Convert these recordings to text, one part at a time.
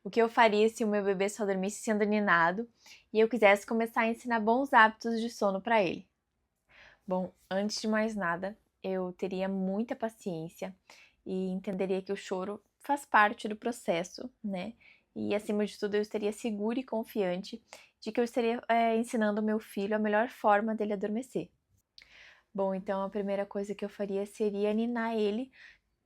O que eu faria se o meu bebê só dormisse sendo ninado e eu quisesse começar a ensinar bons hábitos de sono para ele? Bom, antes de mais nada, eu teria muita paciência e entenderia que o choro faz parte do processo, né? E acima de tudo, eu estaria segura e confiante de que eu estaria ensinando o meu filho a melhor forma dele adormecer. Bom, então a primeira coisa que eu faria seria ninar ele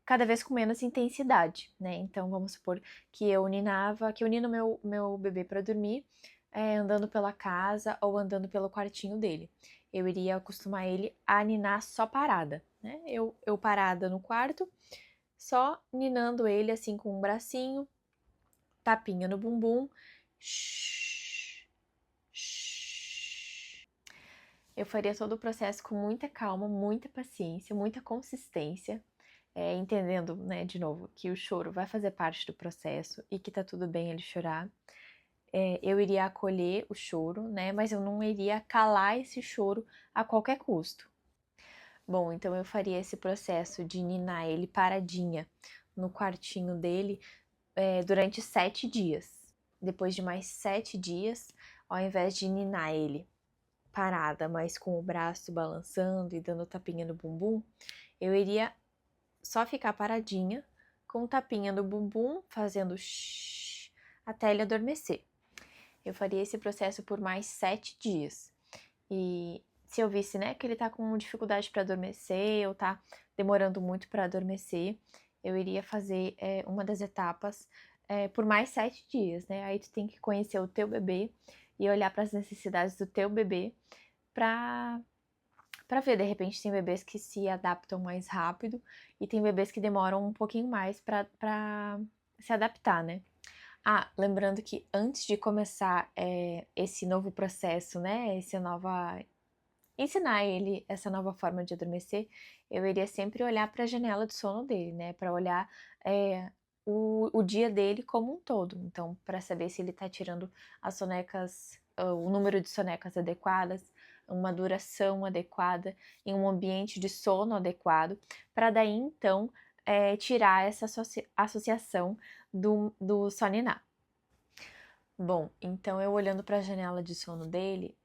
cada vez com menos intensidade, né? Então vamos supor que eu nino meu bebê para dormir, andando pela casa ou andando pelo quartinho dele. Eu iria acostumar ele a ninar só parada, né? Eu parada no quarto, só ninando ele assim com um bracinho, tapinha no bumbum. Shhh, shhh. Eu faria todo o processo com muita calma, muita paciência, muita consistência, entendendo, né, de novo, que o choro vai fazer parte do processo e que tá tudo bem ele chorar. Eu iria acolher o choro, né, mas eu não iria calar esse choro a qualquer custo. Bom, então eu faria esse processo de ninar ele paradinha no quartinho dele durante 7 dias. Depois de mais 7 dias, ao invés de ninar ele parada, mas com o braço balançando e dando tapinha no bumbum, eu iria só ficar paradinha, com um tapinha no bumbum, fazendo shhh, até ele adormecer. Eu faria esse processo por mais 7 dias. E se eu visse, né, que ele tá com dificuldade para adormecer ou tá demorando muito para adormecer, eu iria fazer uma das etapas por mais 7 dias, né? Aí tu tem que conhecer o teu bebê e olhar para as necessidades do teu bebê para ver, de repente tem bebês que se adaptam mais rápido e tem bebês que demoram um pouquinho mais para se adaptar, né? Ah, lembrando que antes de começar esse novo processo, né, ensinar ele essa nova forma de adormecer, eu iria sempre olhar para a janela de sono dele, né, para olhar o dia dele como um todo. Então, para saber se ele está tirando as sonecas, o número de sonecas adequadas, uma duração adequada, em um ambiente de sono adequado, para daí então tirar essa associação do soninar. Bom, então eu olhando para a janela de sono dele,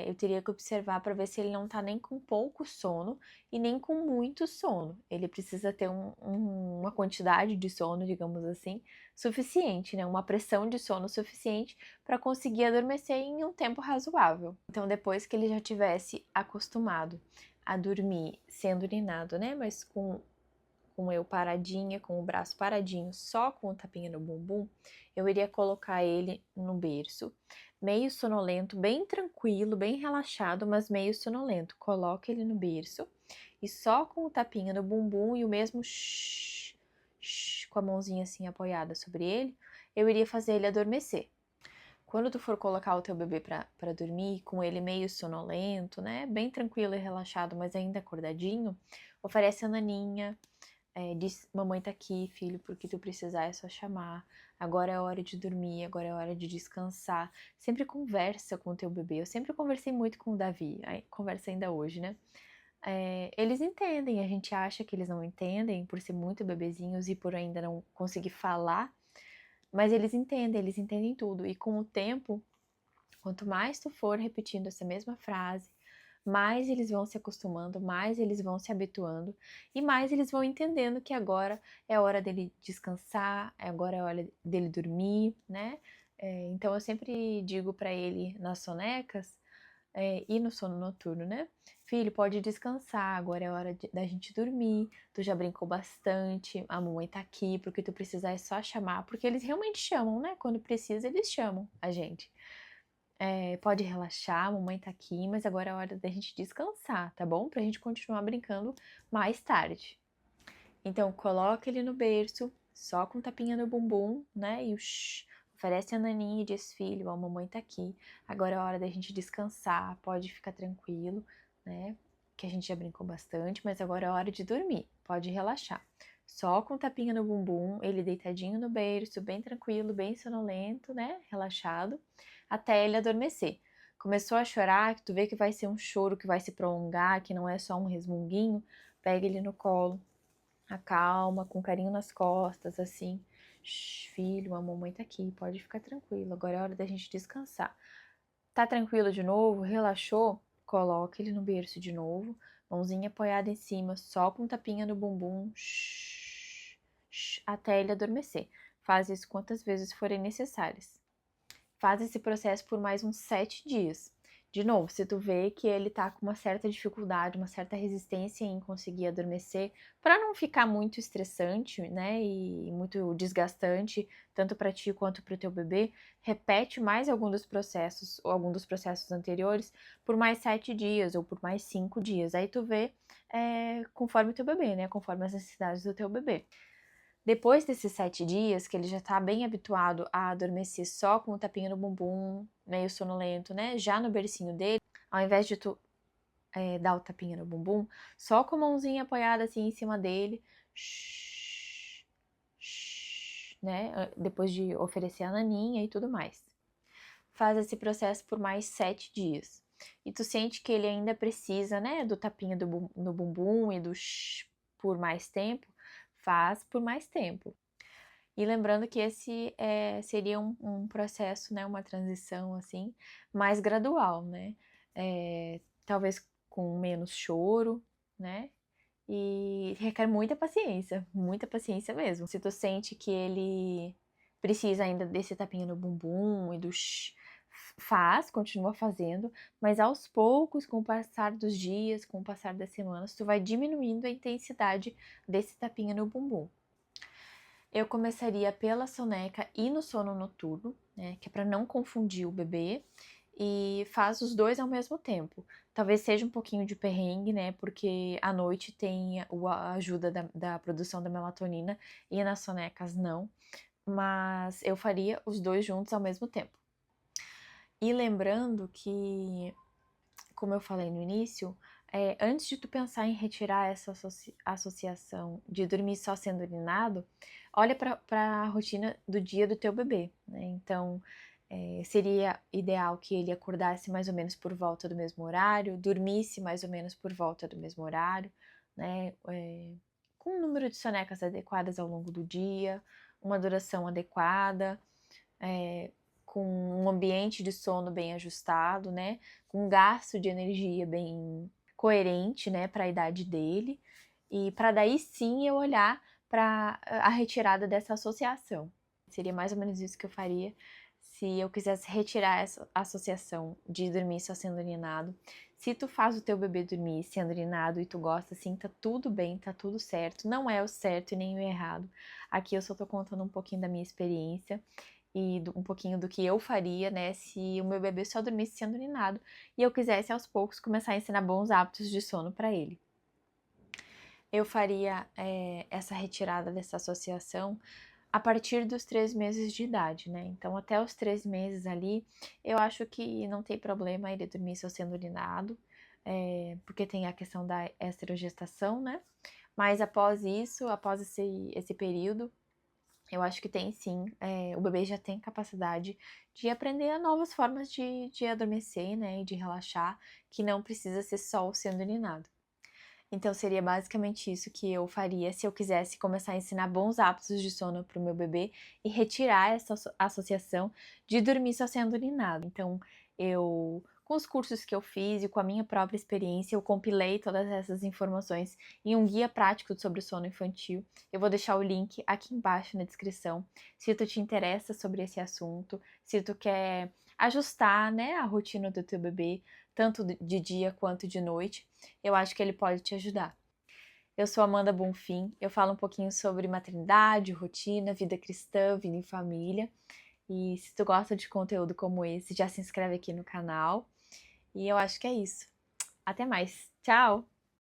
eu teria que observar para ver se ele não tá nem com pouco sono e nem com muito sono. Ele precisa ter uma quantidade de sono, digamos assim, suficiente, né? Uma pressão de sono suficiente para conseguir adormecer em um tempo razoável. Então, depois que ele já tivesse acostumado a dormir sendo ninado, né? Mas com eu paradinha, com o braço paradinho, só com o tapinha no bumbum, eu iria colocar ele no berço, meio sonolento, bem tranquilo, bem relaxado, mas meio sonolento. Coloca ele no berço e só com o tapinha no bumbum e o mesmo shh, shh, com a mãozinha assim apoiada sobre ele, eu iria fazer ele adormecer. Quando tu for colocar o teu bebê para dormir, com ele meio sonolento, né, bem tranquilo e relaxado, mas ainda acordadinho, oferece a naninha, diz: mamãe tá aqui, filho, porque tu precisar é só chamar. Agora é hora de dormir, agora é hora de descansar. Sempre conversa com o teu bebê. Eu sempre conversei muito com o Davi, conversa ainda hoje, né? Eles entendem, a gente acha que eles não entendem por ser muito bebezinhos e por ainda não conseguir falar, mas eles entendem tudo. E com o tempo, quanto mais tu for repetindo essa mesma frase, mais eles vão se acostumando, mais eles vão se habituando e mais eles vão entendendo que agora é hora dele descansar, agora é hora dele dormir, né? Então eu sempre digo para ele nas sonecas e no sono noturno, né? Filho, pode descansar, agora é hora da gente dormir. Tu já brincou bastante, a mamãe tá aqui, porque tu precisar é só chamar, porque eles realmente chamam, né? Quando precisa, eles chamam a gente. Pode relaxar, a mamãe tá aqui, mas agora é hora da gente descansar, tá bom? Pra gente continuar brincando mais tarde. Então, coloca ele no berço, só com tapinha no bumbum, né? E o shh, oferece a naninha e diz: filho, a mamãe tá aqui, agora é hora da gente descansar, pode ficar tranquilo, né? Que a gente já brincou bastante, mas agora é hora de dormir, pode relaxar. Só com tapinha no bumbum, ele deitadinho no berço, bem tranquilo, bem sonolento, né? Relaxado, até ele adormecer. Começou a chorar, que tu vê que vai ser um choro que vai se prolongar, que não é só um resmunguinho, pega ele no colo, acalma, com carinho nas costas, assim, Filho, a mamãe tá aqui, pode ficar tranquilo, agora é hora da gente descansar. Tá tranquilo de novo? Relaxou? Coloca ele no berço de novo, mãozinha apoiada em cima, só com tapinha no bumbum, até ele adormecer. Faz isso quantas vezes forem necessárias. Faz esse processo por mais uns 7 dias. De novo, se tu vê que ele tá com uma certa dificuldade, uma certa resistência em conseguir adormecer, para não ficar muito estressante, né, e muito desgastante, tanto para ti quanto para o teu bebê, repete mais algum dos processos, ou algum dos processos anteriores, por mais 7 dias ou por mais 5 dias. Aí tu vê conforme o teu bebê, né, conforme as necessidades do teu bebê. Depois desses 7 dias, que ele já tá bem habituado a adormecer só com o tapinha no bumbum, meio sonolento, né? Já no bercinho dele, ao invés de tu dar o tapinha no bumbum, só com a mãozinha apoiada assim em cima dele, né? Depois de oferecer a naninha e tudo mais. Faz esse processo por mais 7 dias. E tu sente que ele ainda precisa, né, do tapinha no bumbum e do por mais tempo, faz por mais tempo. E lembrando que esse seria um processo, né, uma transição, assim, mais gradual, né? Talvez com menos choro, né? E requer muita paciência mesmo. Se tu sente que ele precisa ainda desse tapinha no bumbum e do continua fazendo, mas aos poucos, com o passar dos dias, com o passar das semanas, tu vai diminuindo a intensidade desse tapinha no bumbum. Eu começaria pela soneca e no sono noturno, né, que é para não confundir o bebê, e faz os dois ao mesmo tempo. Talvez seja um pouquinho de perrengue, né, porque à noite tem a ajuda da produção da melatonina e nas sonecas não, mas eu faria os dois juntos ao mesmo tempo. E lembrando que, como eu falei no início, antes de tu pensar em retirar essa associação de dormir só sendo urinado, olha para a rotina do dia do teu bebê, né? Então, seria ideal que ele acordasse mais ou menos por volta do mesmo horário, dormisse mais ou menos por volta do mesmo horário, né? Com um número de sonecas adequadas ao longo do dia, uma duração adequada, com um ambiente de sono bem ajustado, né? Com um gasto de energia bem coerente, né, para a idade dele, e para daí sim eu olhar para a retirada dessa associação. Seria mais ou menos isso que eu faria se eu quisesse retirar essa associação de dormir só sendo urinado. Se tu faz o teu bebê dormir sendo urinado e tu gosta, assim, tá tudo bem, tá tudo certo. Não é o certo e nem o errado. Aqui eu só tô contando um pouquinho da minha experiência e um pouquinho do que eu faria, né, se o meu bebê só dormisse sendo urinado e eu quisesse aos poucos começar a ensinar bons hábitos de sono para ele. Eu faria essa retirada dessa associação a partir dos 3 meses de idade, né? Então, até os 3 meses ali, eu acho que não tem problema ele dormir só sendo urinado, porque tem a questão da esterogestação, né? Mas após isso, após esse período, eu acho que tem sim, o bebê já tem capacidade de aprender novas formas de adormecer, né, e de relaxar, que não precisa ser só o sendo urinado. Então seria basicamente isso que eu faria se eu quisesse começar a ensinar bons hábitos de sono para o meu bebê e retirar essa associação de dormir só sendo urinado. Então com os cursos que eu fiz e com a minha própria experiência, eu compilei todas essas informações em um guia prático sobre o sono infantil. Eu vou deixar o link aqui embaixo na descrição. Se tu te interessa sobre esse assunto, se tu quer ajustar, né, a rotina do teu bebê, tanto de dia quanto de noite, eu acho que ele pode te ajudar. Eu sou Amanda Bonfim, eu falo um pouquinho sobre maternidade, rotina, vida cristã, vida em família. E se tu gosta de conteúdo como esse, já se inscreve aqui no canal. E eu acho que é isso. Até mais. Tchau!